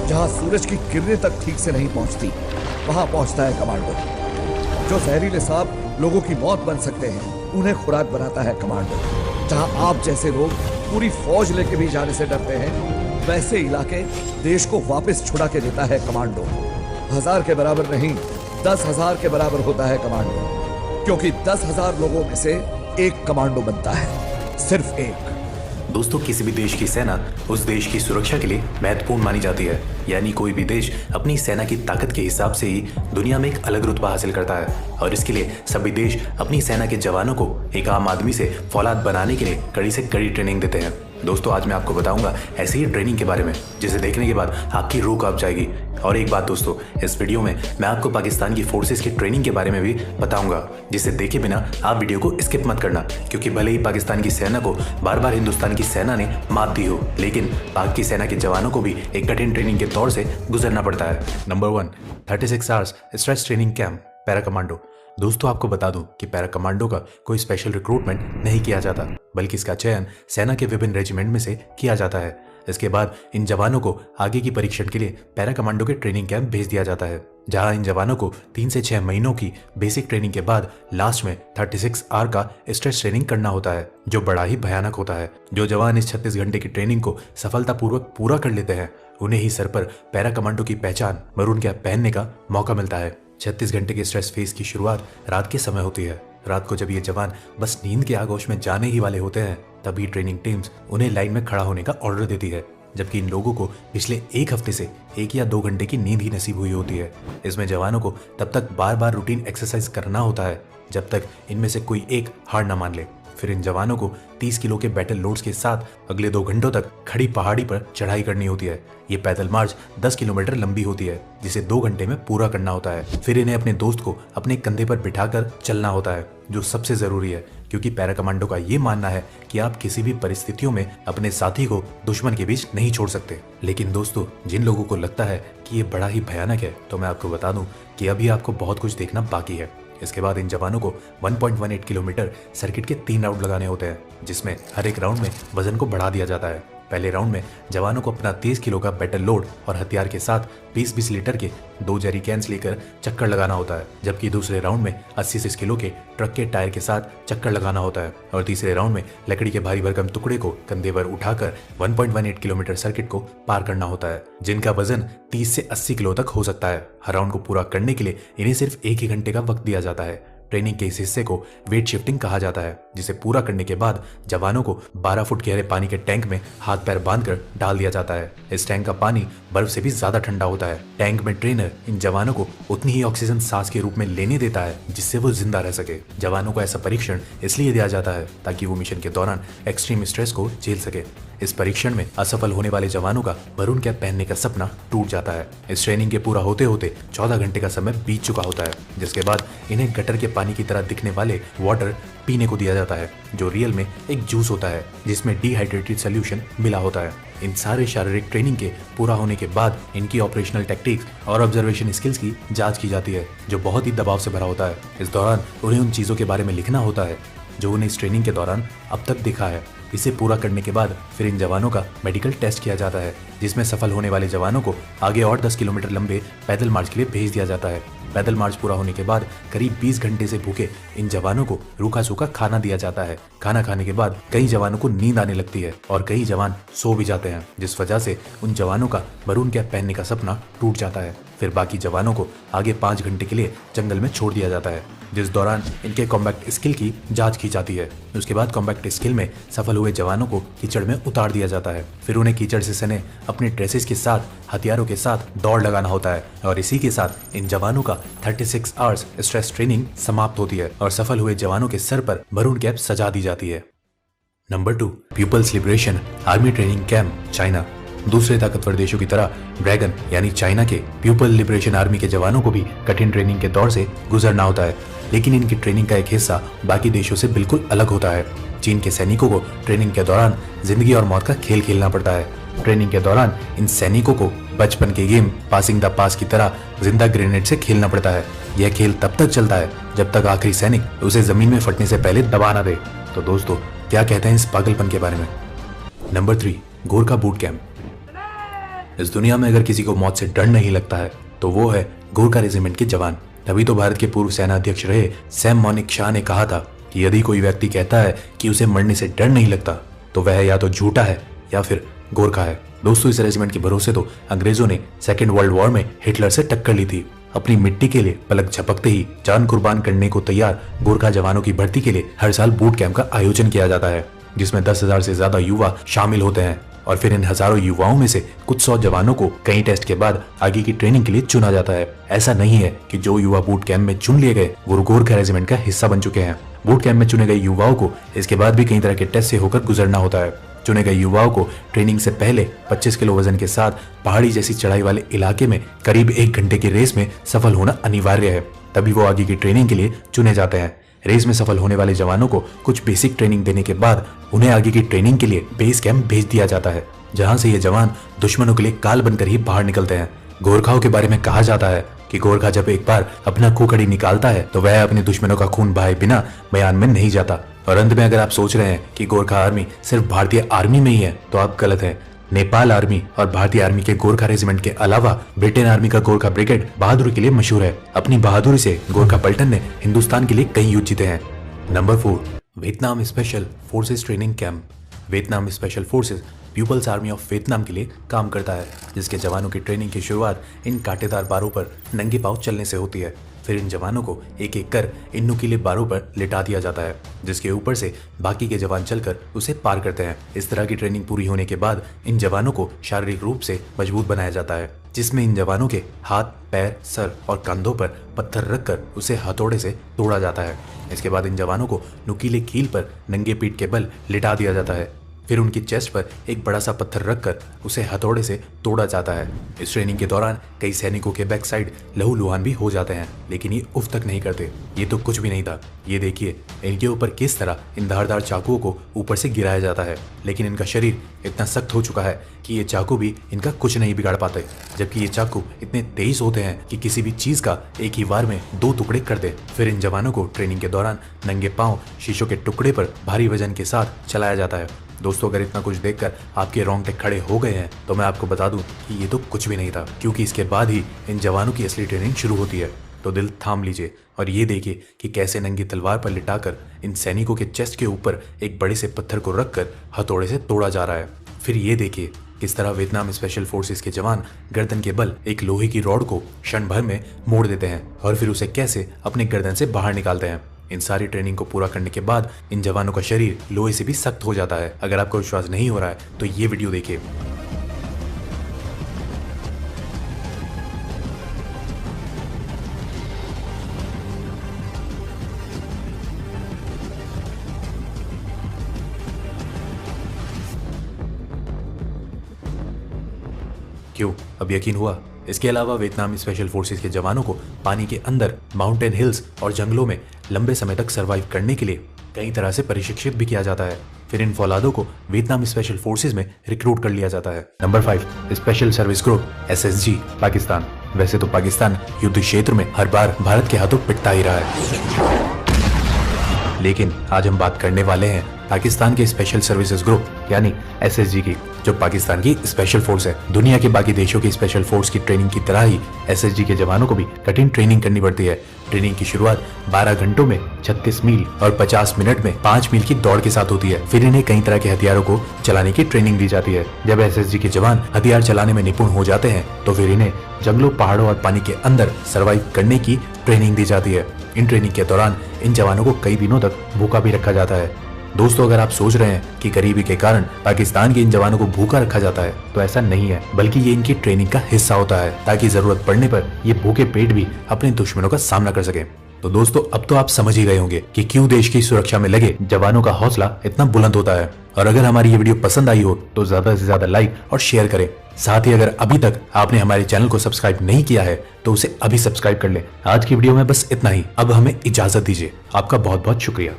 जहां सूरज की किरणें तक ठीक से नहीं पहुंचती, वहां पहुंचता है कमांडो। जो जहरीले सांप लोगों की मौत बन सकते हैं, उन्हें खुराक बनाता है कमांडो। जहां आप जैसे लोग पूरी फौज लेके भी जाने से डरते हैं, वैसे इलाके देश को वापस छुड़ा के देता है कमांडो। 1000 के बराबर नहीं, 10,000 के बराबर होता है कमांडो, क्योंकि 10,000 लोगों में से एक कमांडो बनता है, सिर्फ एक। दोस्तों, किसी भी देश की सेना उस देश की सुरक्षा के लिए महत्वपूर्ण मानी जाती है। यानी कोई भी देश अपनी सेना की ताकत के हिसाब से ही दुनिया में एक अलग रुतबा हासिल करता है, और इसके लिए सभी देश अपनी सेना के जवानों को एक आम आदमी से फौलाद बनाने के लिए कड़ी से कड़ी ट्रेनिंग देते हैं। दोस्तों, आज मैं आपको बताऊंगा ऐसी ही ट्रेनिंग के बारे में, जिसे देखने के बाद आपकी रूह कांप जाएगी। और एक बात दोस्तों, इस वीडियो में मैं आपको पाकिस्तान की फोर्सेस की ट्रेनिंग के बारे में भी बताऊंगा, जिसे देखे बिना आप वीडियो को स्किप मत करना, क्योंकि भले ही पाकिस्तान की सेना को बार बार हिंदुस्तान की सेना ने मात दी हो, लेकिन पाक की सेना के जवानों को भी एक कठिन ट्रेनिंग के दौर से गुजरना पड़ता है। Number 1, 36 hours stretch training camp, para commando. दोस्तों, आपको बता दूं कि पैरा कमांडो का कोई स्पेशल रिक्रूटमेंट नहीं किया जाता, बल्कि इसका चयन सेना के विभिन्न रेजिमेंट में से किया जाता है। इसके बाद इन जवानों को आगे की परीक्षण के लिए पैरा कमांडो के ट्रेनिंग कैंप भेज दिया जाता है, जहां इन जवानों को 3 से 6 महीनों की बेसिक ट्रेनिंग के बाद लास्ट में 36 आवर का स्ट्रेच ट्रेनिंग करना होता है, जो बड़ा ही भयानक होता है। जो जवान इस 36 घंटे की ट्रेनिंग को सफलतापूर्वक पूरा कर लेते हैं, उन्हें ही सर पर पैरा कमांडो की पहचान मरून कैप पहनने का मौका मिलता है। 36 घंटे के स्ट्रेस फेज की शुरुआत रात के समय होती है। रात को जब ये जवान बस नींद के आगोश में जाने ही वाले होते हैं, तभी ट्रेनिंग टीम्स उन्हें लाइन में खड़ा होने का ऑर्डर देती है, जबकि इन लोगों को पिछले 1 हफ्ते से 1 या 2 घंटे की नींद ही नसीब हुई होती है। इसमें जवानों को तब तक बार बार रूटीन एक्सरसाइज करना होता है जब तक इनमें से कोई एक हार ना मान ले। फिर इन जवानों को 30 किलो के बैटल लोड्स के साथ अगले 2 घंटों तक खड़ी पहाड़ी पर चढ़ाई करनी होती है। ये पैदल मार्च 10 किलोमीटर लंबी होती है, जिसे 2 घंटे में पूरा करना होता है। फिर इन्हें अपने दोस्त को अपने कंधे पर बिठाकर चलना होता है, जो सबसे जरूरी है, क्योंकि पैरा कमांडो का ये मानना है कि आप किसी भी परिस्थितियों में अपने साथी को दुश्मन के बीच नहीं छोड़ सकते। लेकिन दोस्तों, जिन लोगों को लगता है कि ये बड़ा ही भयानक है, तो मैं आपको बता दूं कि अभी आपको बहुत कुछ देखना बाकी है। इसके बाद इन जवानों को 1.18 किलोमीटर सर्किट के 3 राउंड लगाने होते हैं, जिसमें हर एक राउंड में वजन को बढ़ा दिया जाता है। पहले राउंड में जवानों को अपना 30 किलो का बैटल लोड और हथियार के साथ 20-20 लीटर के 2 जेरी कैंस लेकर चक्कर लगाना होता है, जबकि दूसरे राउंड में 80 किलो के ट्रक के टायर के साथ चक्कर लगाना होता है, और तीसरे राउंड में लकड़ी के भारी भरकम टुकड़े को कंधे पर उठाकर 1.18 किलोमीटर सर्किट को पार करना होता है, जिनका वजन 30 से 80 किलो तक हो सकता है। हर राउंड को पूरा करने के लिए इन्हें सिर्फ 1 ही घंटे का वक्त दिया जाता है। ट्रेनिंग के इस हिस्से को वेट शिफ्टिंग कहा जाता है, जिसे पूरा करने के बाद जवानों को 12 फुट गहरे पानी के टैंक में हाथ पैर बांधकर डाल दिया जाता है। इस टैंक का पानी बर्फ से भी ज्यादा ठंडा होता है। टैंक में ट्रेनर इन जवानों को उतनी ही ऑक्सीजन सांस के रूप में लेने देता है, जिससे वो जिंदा रह सके। जवानों को ऐसा परीक्षण इसलिए दिया जाता है ताकि वो मिशन के दौरान एक्सट्रीम स्ट्रेस को झेल सके। इस परीक्षण में असफल होने वाले जवानों का मरून कैप पहनने का सपना टूट जाता है। इस ट्रेनिंग के पूरा होते होते 14 घंटे का समय बीत चुका होता है, जिसके बाद इन्हें गटर के पानी की तरह दिखने वाले वाटर पीने को दिया जाता है, जो रियल में एक जूस होता है जिसमें डिहाइड्रेटेड सोल्यूशन मिला होता है। इन सारे शारीरिक ट्रेनिंग के पूरा होने के बाद इनकी ऑपरेशनल टेक्निक्स और ऑब्जर्वेशन स्किल्स की जांच की जाती है, जो बहुत ही दबाव से भरा होता है। इस दौरान उन्हें उन चीजों के बारे में लिखना होता है जो उन्हें इस ट्रेनिंग के दौरान अब तक दिखा है। इसे पूरा करने के बाद फिर इन जवानों का मेडिकल टेस्ट किया जाता है, जिसमें सफल होने वाले जवानों को आगे और 10 किलोमीटर लंबे पैदल मार्च के लिए भेज दिया जाता है। पैदल मार्च पूरा होने के बाद करीब 20 घंटे से भूखे इन जवानों को रूखा सूखा खाना दिया जाता है। खाना खाने के बाद कई जवानों को नींद आने लगती है और कई जवान सो भी जाते हैं, जिस वजह से उन जवानों का मरून कैप पहनने का सपना टूट जाता है। फिर बाकी जवानों को आगे 5 घंटे के लिए जंगल में छोड़ दिया जाता है, जिस दौरान इनके कॉम्बैक्ट स्किल की जांच की जाती है। उसके बाद कॉम्बैक्ट स्किल में सफल हुए जवानों को कीचड़ में उतार दिया जाता है। फिर उन्हें कीचड़ से सने अपने ड्रेसेस के साथ हथियारों के साथ दौड़ लगाना होता है, और इसी के साथ इन जवानों का 36 आवर्स स्ट्रेस ट्रेनिंग समाप्त होती है और सफल हुए जवानों के सर पर मरून कैप सजा दी जाती है। Number 2, People's Liberation Army training camp, China. दूसरे ताकतवर देशों की तरह ड्रैगन यानी चाइना के पीपल लिबरेशन आर्मी के जवानों को भी कठिन ट्रेनिंग के दौर से गुजरना होता है, लेकिन इनकी ट्रेनिंग का एक हिस्सा बाकी देशों से बिल्कुल अलग होता है। चीन के सैनिकों को ट्रेनिंग के दौरान जिंदगी और मौत का खेल खेलना पड़ता है। ट्रेनिंग के दौरान इन सैनिकों को बचपन के गेम पासिंग द पास की तरह जिंदा ग्रेनेड से खेलना पड़ता है। यह खेल तब तक चलता है जब तक आखिरी सैनिक उसे जमीन में फटने से पहले दबा ना दे। तो दोस्तों, क्या कहते हैं इस पागलपन के बारे में? Number 3, Gorkha boot camp. इस दुनिया में अगर किसी को मौत से डर नहीं लगता है तो वो है गोरखा रेजिमेंट के जवान। तभी तो भारत के पूर्व सेना अध्यक्ष रहे सैम मॉनिक शाह ने कहा था कि यदि कोई व्यक्ति कहता है कि उसे मरने से डर नहीं लगता तो वह या तो झूठा है या फिर गोरखा है। दोस्तों, इस रेजिमेंट के भरोसे तो अंग्रेजों ने सेकेंड वर्ल्ड वॉर में हिटलर से टक्कर ली थी। अपनी मिट्टी के लिए पलक झपकते ही जान कुर्बान करने को तैयार गोरखा जवानों की भर्ती के लिए हर साल बूट कैंप का आयोजन किया जाता है, जिसमें 10,000 से ज्यादा युवा शामिल होते हैं और फिर इन हजारों युवाओं में से कुछ 100 जवानों को कई टेस्ट के बाद आगे की ट्रेनिंग के लिए चुना जाता है। ऐसा नहीं है कि जो युवा बूट कैंप में चुन लिए गए वो गोरखा रेजिमेंट का हिस्सा बन चुके हैं। बूट कैंप में चुने गए युवाओं को इसके बाद भी कई तरह के टेस्ट से होकर गुजरना होता है। चुने गए युवाओं को ट्रेनिंग से पहले 25 किलो वजन के साथ पहाड़ी जैसी चढ़ाई वाले इलाके में करीब 1 घंटे की रेस में सफल होना अनिवार्य है, तभी वो आगे की ट्रेनिंग के लिए चुने जाते हैं। रेस में सफल होने वाले जवानों को कुछ बेसिक ट्रेनिंग देने के बाद उन्हें आगे की ट्रेनिंग के लिए बेस कैंप भेज दिया जाता है, जहां से ये जवान दुश्मनों के लिए काल बनकर ही बाहर निकलते हैं। गोरखाओं के बारे में कहा जाता है कि गोरखा जब एक बार अपना खोखड़ी निकालता है तो वह अपने दुश्मनों का खून बहाए बिना मैदान में नहीं जाता। और अंत में अगर आप सोच रहे हैं कि गोरखा आर्मी सिर्फ भारतीय आर्मी में ही है तो आप गलत हैं। नेपाल आर्मी और भारतीय आर्मी के गोरखा रेजिमेंट के अलावा ब्रिटेन आर्मी का गोरखा ब्रिगेड बहादुरी के लिए मशहूर है। अपनी बहादुरी से गोरखा पलटन ने हिंदुस्तान के लिए कई युद्ध जीते हैं। Number 4, Vietnam special forces training camp. Vietnam special forces People's Army of Vietnam के लिए काम करता है, जिसके जवानों की ट्रेनिंग की शुरुआत इन कांटेदार बारों पर नंगे पांव चलने से होती है। फिर इन जवानों को एक एक कर इन नुकीले बारों पर लिटा दिया जाता है, जिसके ऊपर से बाकी के जवान चलकर उसे पार करते हैं। इस तरह की ट्रेनिंग पूरी होने के बाद इन जवानों को शारीरिक रूप से मजबूत बनाया जाता है, जिसमें इन जवानों के हाथ, पैर, सर और कंधों पर पत्थर रखकर उसे हथौड़े से तोड़ा जाता है। इसके बाद इन जवानों को नुकीले कील पर नंगे पीठ के बल लिटा दिया जाता है। फिर उनकी चेस्ट पर एक बड़ा सा पत्थर रखकर उसे हथौड़े से तोड़ा जाता है। इस ट्रेनिंग के दौरान कई सैनिकों के बैक साइड लहूलुहान भी हो जाते हैं, लेकिन ये उफ तक नहीं करते। ये तो कुछ भी नहीं था। ये देखिए इनके ऊपर किस तरह इन धारदार चाकुओं को ऊपर से गिराया जाता है, लेकिन इनका शरीर इतना सख्त हो चुका है कि ये चाकू भी इनका कुछ नहीं बिगाड़ पाते। जबकि ये चाकू इतने तेज होते हैं कि किसी भी चीज का एक ही वार में 2 टुकड़े कर दे। फिर इन जवानों को ट्रेनिंग के दौरान नंगे पांव शीशों के टुकड़े पर भारी वजन के साथ चलाया जाता है। दोस्तों, अगर इतना कुछ देखकर आपके रोंगटे खड़े हो गए हैं तो मैं आपको बता दूं कि ये तो कुछ भी नहीं था, क्योंकि इसके बाद ही इन जवानों की असली ट्रेनिंग शुरू होती है। तो दिल थाम लीजिए और ये देखिए कि कैसे नंगी तलवार पर लिटाकर इन सैनिकों के चेस्ट के ऊपर एक बड़े से पत्थर को रखकर हथौड़े से तोड़ा जा रहा है। फिर ये देखिए किस तरह वियतनाम स्पेशल फोर्सेस के जवान गर्दन के बल एक लोहे की रॉड को क्षण भर में मोड़ देते हैं और फिर उसे कैसे अपने गर्दन से बाहर निकालते हैं। इन सारी ट्रेनिंग को पूरा करने के बाद इन जवानों का शरीर लोहे से भी सख्त हो जाता है। अगर आपको विश्वास नहीं हो रहा है तो ये वीडियो देखिए। क्यों, अब यकीन हुआ? इसके अलावा वियतनाम स्पेशल फोर्सेस के जवानों को पानी के अंदर, माउंटेन हिल्स और जंगलों में लंबे समय तक सरवाइव करने के लिए कई तरह से प्रशिक्षित भी किया जाता है। फिर इन फौलादों को वियतनाम स्पेशल फोर्सेस में रिक्रूट कर लिया जाता है। Number 5, special service group SSG Pakistan. वैसे तो पाकिस्तान युद्ध क्षेत्र में हर बार भारत के हाथों पिटता ही रहा है, लेकिन आज हम बात करने वाले हैं पाकिस्तान के स्पेशल सर्विसेज ग्रुप यानी SSG की, जो पाकिस्तान की स्पेशल फोर्स है। दुनिया के बाकी देशों की स्पेशल फोर्स की ट्रेनिंग की तरह ही SSG के जवानों को भी कठिन ट्रेनिंग करनी पड़ती है। ट्रेनिंग की शुरुआत 12 घंटों में 36 मील और 50 मिनट में 5 मील की दौड़ के साथ होती है। फिर इन्हें कई तरह के हथियारों को चलाने की ट्रेनिंग दी जाती है। जब SSG के जवान हथियार चलाने में निपुण हो जाते हैं तो फिर इन्हें जंगलों, पहाड़ों और पानी के अंदर सर्वाइव करने की ट्रेनिंग दी जाती है। इन ट्रेनिंग के दौरान इन जवानों को कई दिनों तक भूखा भी रखा जाता है। दोस्तों, अगर आप सोच रहे हैं कि गरीबी के कारण पाकिस्तान के इन जवानों को भूखा रखा जाता है तो ऐसा नहीं है, बल्कि ये इनकी ट्रेनिंग का हिस्सा होता है ताकि जरूरत पड़ने पर ये भूखे पेट भी अपने दुश्मनों का सामना कर सके। तो दोस्तों, अब तो आप समझ ही गए होंगे कि क्यों देश की सुरक्षा में लगे जवानों का हौसला इतना बुलंद होता है। और अगर हमारी ये वीडियो पसंद आई हो तो ज्यादा से ज्यादा लाइक और शेयर करें। साथ ही अगर अभी तक आपने हमारे चैनल को सब्सक्राइब नहीं किया है तो उसे अभी सब्सक्राइब कर लें। आज की वीडियो में बस इतना ही। अब हमें इजाजत दीजिए। आपका बहुत बहुत शुक्रिया।